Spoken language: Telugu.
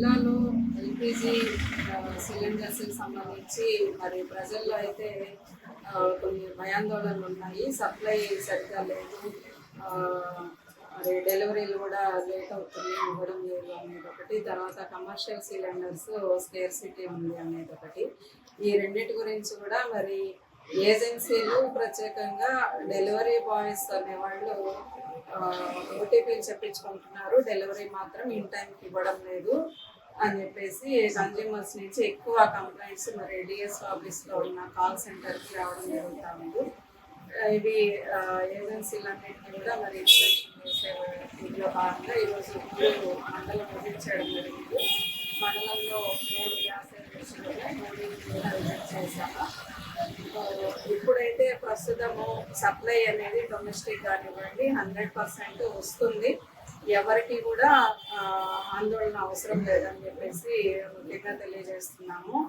జిల్లాలో ఎల్పిజి సిలిండర్స్కి సంబంధించి మరి ప్రజల్లో అయితే కొన్ని భయాందోళనలు ఉన్నాయి. సప్లై సరిగ్గా లేదు, ఆ, మరి డెలివరీలు కూడా లేట్ అవుతుంది, ఇవ్వడం లేదు అనేది ఒకటి. తర్వాత కమర్షియల్ సిలిండర్స్ స్కేర్సిటీ ఉంది అనేది ఒకటి. ఈ రెండింటి గురించి కూడా మరి ఏజెన్సీలు ప్రత్యేకంగా డెలివరీ బాయ్స్ అనేవాళ్ళు ఓటీపీలు చెప్పించుకుంటున్నారు, డెలివరీ మాత్రం ఇన్ టైంకి ఇవ్వడం లేదు అని చెప్పేసి కన్జ్యూమర్స్ నుంచి ఎక్కువ కంప్లైంట్స్ మరి డిఎస్ ఆఫీస్లో ఉన్న కాల్ సెంటర్కి రావడం జరుగుతూ ఉంది. ఇవి ఏజెన్సీలన్నింటినీ కూడా మరి ఇన్స్పెక్షన్ చేసే దీంట్లో భాగంగా ఈరోజు మండలం విజిట్ చేయడం జరిగింది. మండలంలో 3 గ్యాస్ ఏజెన్సీలు 3 కూడా విజిట్ చేశాము. ఇప్పుడైతే ప్రస్తుతము సప్లై అనేది డొమెస్టిక్ కానివ్వండి 100% వస్తుంది. ఎవరికి కూడా ఆందోళన అవసరం లేదని చెప్పేసి ముఖ్యంగా తెలియజేస్తున్నాము.